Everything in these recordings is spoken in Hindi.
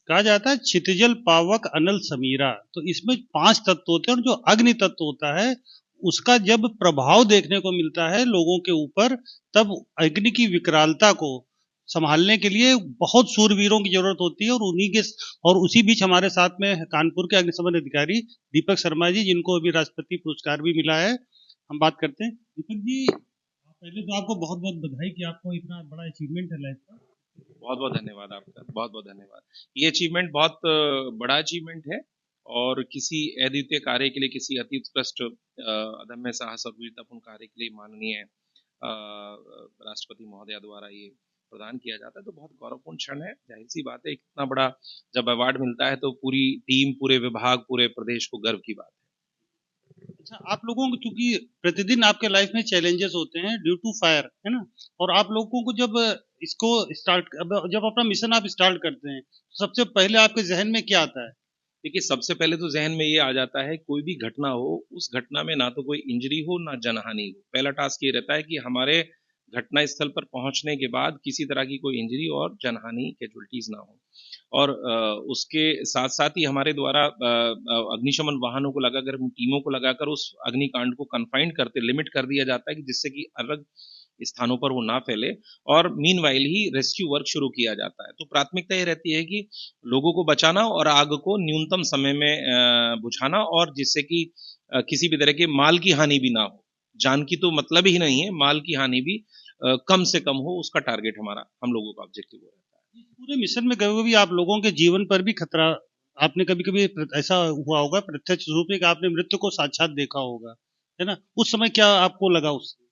कहा जाता है क्षितिजल पावक अनल समीरा। तो इसमें 5 तत्व होते हैं और जो अग्नि तत्व होता है उसका जब प्रभाव देखने को मिलता है लोगों के ऊपर, तब अग्नि की विकरालता को संभालने के लिए बहुत शूरवीरों की जरूरत होती है। और उसी बीच हमारे साथ में कानपुर के अग्निशमन अधिकारी दीपक शर्मा जी, जिनको अभी राष्ट्रपति पुरस्कार भी मिला है, हम बात करते हैं। दीपक जी, पहले तो आपको बहुत बहुत बधाई कि आपको इतना बड़ा अचीवमेंट है लाइफ का। बहुत बहुत धन्यवाद आपका, बहुत बहुत धन्यवाद। ये अचीवमेंट बहुत बड़ा अचीवमेंट है और किसी अद्वितीय कार्य के लिए, किसी अति उत्कृष्ट अदम्य साहस और वीरतापूर्ण कार्य के लिए माननीय राष्ट्रपति महोदया द्वारा ये प्रदान किया जाता है, तो बहुत गौरवपूर्ण क्षण है। जाहिर सी बात है, इतना बड़ा जब अवार्ड मिलता है तो पूरी टीम, पूरे विभाग, पूरे प्रदेश को गर्व की बात है। अच्छा, आप लोगों को चूंकि प्रतिदिन आपके लाइफ में चैलेंजेस होते हैं ड्यू टू फायर, है ना, और आप लोगों को जब इसको जब अपना मिशन आप स्टार्ट करते हैं, सबसे पहले आपके जहन में क्या आता है? देखिए, सबसे पहले तो जहन में ये आ जाता है, कोई भी घटना हो, उस घटना में ना तो कोई इंजरी हो, ना जनहानि हो। पहला टास्क ये रहता है कि हमारे घटना स्थल पर पहुंचने के बाद किसी तरह की कोई इंजरी और जनहानि, कैजुअल्टीज ना हो। और उसके साथ साथ ही हमारे द्वारा अग्निशमन वाहनों को लगाकर, टीमों को लगाकर उस अग्निकांड को कन्फाइंड करते, लिमिट कर दिया जाता है कि जिससे कि अलग स्थानों पर वो ना फैले, और मीनवाइल ही रेस्क्यू वर्क शुरू किया जाता है। तो प्राथमिकता ये रहती है कि लोगों को बचाना और आग को न्यूनतम समय में बुझाना, और जिससे कि किसी भी तरह के माल की हानि भी ना हो। जान की तो मतलब ही नहीं है, माल की हानि भी कम से कम हो, उसका टारगेट हमारा, हम लोगों का ऑब्जेक्टिव हो रहता है। इस पूरे मिशन में कभी भी आप लोगों के जीवन पर भी खतरा, आपने कभी कभी ऐसा हुआ होगा प्रत्यक्ष रूप में कि आपने मृत्यु को साक्षात देखा होगा, है ना, उस समय क्या आपको लगा उससे?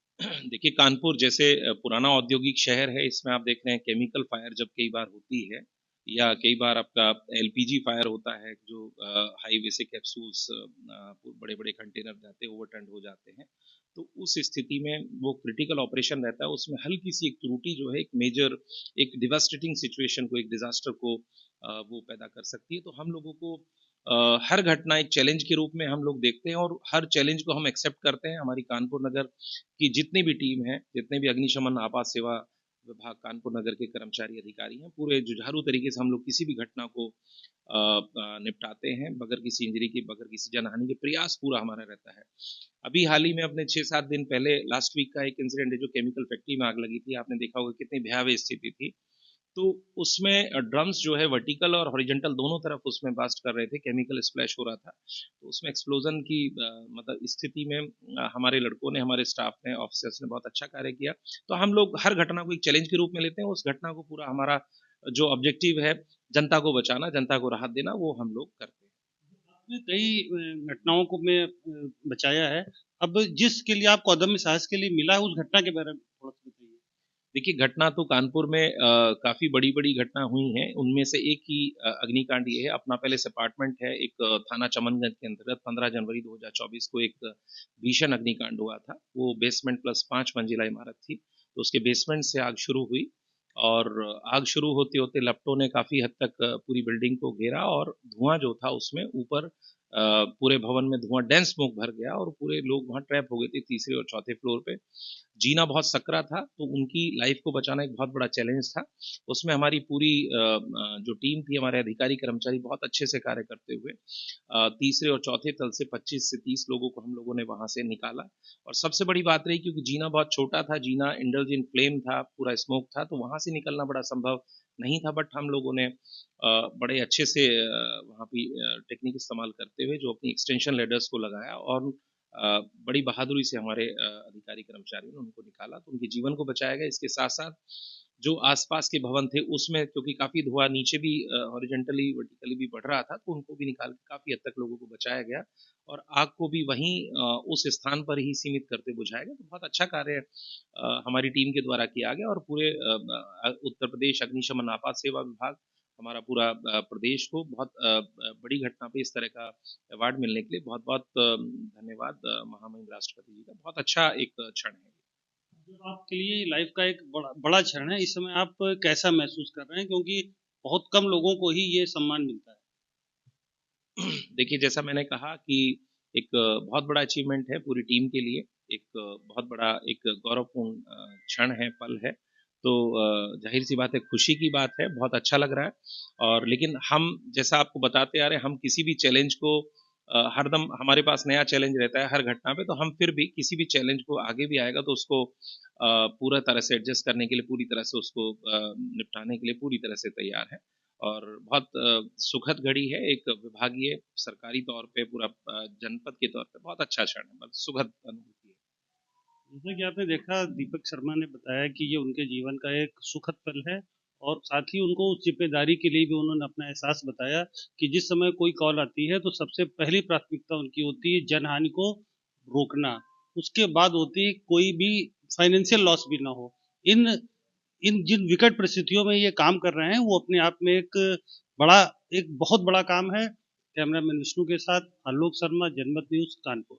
देखिए, कानपुर जैसे पुराना औद्योगिक शहर है, इसमें आप देख रहे हैं केमिकल फायर जब कई बार होती है, या कई बार आपका एलपीजी फायर होता है, जो हाईवे से कैप्सूल्स बड़े बड़े कंटेनर जाते हैं, ओवरटर्न हो जाते हैं। तो उस स्थिति में वो क्रिटिकल ऑपरेशन रहता है, उसमें हल्की सी एक त्रुटि जो है एक मेजर, एक डिवास्टेटिंग सिचुएशन को, एक डिजास्टर को वो पैदा कर सकती है। तो हम लोगों को हर घटना एक चैलेंज के रूप में हम लोग देखते हैं, और हर चैलेंज को हम एक्सेप्ट करते हैं। हमारी कानपुर नगर की जितनी भी टीम है, जितने भी अग्निशमन आपात सेवा विभाग कानपुर नगर के कर्मचारी अधिकारी हैं, पूरे जुझारू तरीके से हम लोग किसी भी घटना को निपटाते हैं, बगैर किसी इंजरी के, बगैर किसी जनहानि के। प्रयास पूरा हमारा रहता है। अभी हाल ही में अपने 6-7 दिन पहले लास्ट वीक का एक इंसिडेंट है, जो केमिकल फैक्ट्री में आग लगी थी। आपने देखा होगा कितनी भयावह स्थिति थी। तो उसमें ड्रम्स जो है वर्टिकल और हॉरिजेंटल दोनों तरफ उसमें बास्ट कर रहे थे, केमिकल स्प्लैश हो रहा था। तो उसमें एक्सप्लोजन की मतलब स्थिति में हमारे लड़कों ने, हमारे स्टाफ ने, ऑफिसर्स ने बहुत अच्छा कार्य किया। तो हम लोग हर घटना को एक चैलेंज के रूप में लेते हैं। उस घटना को पूरा हमारा जो ऑब्जेक्टिव है, जनता को बचाना, जनता को राहत देना, वो हम लोग करते हैं। आपने कई घटनाओं को में बचाया है। अब जिसके लिए आपको अदम्य साहस के लिए मिला है, उस घटना के बारे में थोड़ा सा बताइए। देखिए, घटना तो कानपुर में काफी बड़ी बड़ी घटना हुई हैं। उनमें से एक ही अग्निकांड ये है। अपना पैलेस अपार्टमेंट है, एक थाना चमनगंज के अंतर्गत 15 जनवरी 2024 को एक भीषण अग्निकांड हुआ था। वो बेसमेंट प्लस 5 मंजिला इमारत थी। तो उसके बेसमेंट से आग शुरू हुई, और आग शुरू होते होते लपटों ने काफी हद तक पूरी बिल्डिंग को घेरा, और धुआं जो था उसमें ऊपर पूरे भवन में धुआं, डेंस स्मोक भर गया, और पूरे लोग वहां ट्रैप हो गए थे तीसरे और चौथे फ्लोर पे। जीना बहुत सकरा था, तो उनकी लाइफ को बचाना एक बहुत बड़ा चैलेंज था। उसमें हमारी पूरी जो टीम थी, हमारे अधिकारी कर्मचारी बहुत अच्छे से कार्य करते हुए तीसरे और चौथे तल से 25 से 30 लोगों को हम लोगों ने वहां से निकाला। और सबसे बड़ी बात रही, क्योंकि जीना बहुत छोटा था, जीना इंडल्ज इन फ्लेम था, पूरा स्मोक था, तो वहां से निकलना बड़ा संभव नहीं था। बट हम लोगों ने बड़े अच्छे से वहां पे टेक्निक इस्तेमाल करते हुए जो अपनी एक्सटेंशन लेडर्स को लगाया, और बड़ी बहादुरी से हमारे अधिकारी कर्मचारियों ने उनको निकाला, तो उनके जीवन को बचाया गया। इसके साथ साथ जो आसपास के भवन थे, उसमें क्योंकि काफी धुआं नीचे भी हॉरिजेंटली वर्टिकली भी बढ़ रहा था, तो उनको भी निकाल के काफी हद तक लोगों को बचाया गया, और आग को भी वहीं उस स्थान पर ही सीमित करते बुझाया गया। तो बहुत अच्छा कार्य हमारी टीम के द्वारा किया गया, और पूरे उत्तर प्रदेश अग्निशमन आपात सेवा विभाग, हमारा पूरा प्रदेश को बहुत बड़ी घटना पे इस तरह का अवार्ड मिलने के लिए बहुत बहुत धन्यवाद महामहिम राष्ट्रपति जी का। बहुत अच्छा एक क्षण है। जो आपके लिए लाइफ का एक बड़ा बड़ा क्षण है, इस समय आप कैसा महसूस कर रहे हैं, क्योंकि बहुत कम लोगों को ही ये सम्मान मिलता है? देखिए, जैसा मैंने कहा कि एक बहुत बड़ा अचीवमेंट है पूरी टीम के लिए, एक बहुत बड़ा एक गौरवपूर्ण क्षण है, पल है। तो ज़ाहिर सी बात है, खुशी की बात है, बहुत अच्छा लग रहा है। और लेकिन हम जैसा आपको बताते आ रहे हैं, हम किसी भी चैलेंज को हरदम हमारे पास नया चैलेंज रहता है हर घटना पे, तो हम फिर भी किसी भी चैलेंज को आगे भी आएगा तो उसको पूरा तरह से एडजस्ट करने के लिए, पूरी तरह से उसको निपटाने के लिए पूरी तरह से तैयार हैं। और बहुत सुखद घड़ी है, एक विभागीय सरकारी तौर पे पूरा जनपद के तौर पे बहुत अच्छा क्षण है, बहुत सुखद अनुभूति है। जैसा कि आपने देखा, दीपक शर्मा ने बताया कि ये उनके जीवन का एक सुखद पल है, और साथ ही उनको उस जिम्मेदारी के लिए भी उन्होंने अपना एहसास बताया कि जिस समय कोई कॉल आती है तो सबसे पहली प्राथमिकता उनकी होती है जनहानि को रोकना। उसके बाद होती है कोई भी फाइनेंशियल लॉस भी ना हो। इन इन जिन विकट परिस्थितियों में ये काम कर रहे हैं, वो अपने आप में बड़ा एक बहुत बड़ा काम है। कैमरामैन विष्णु के साथ आलोक शर्मा, जनमत न्यूज, कानपुर।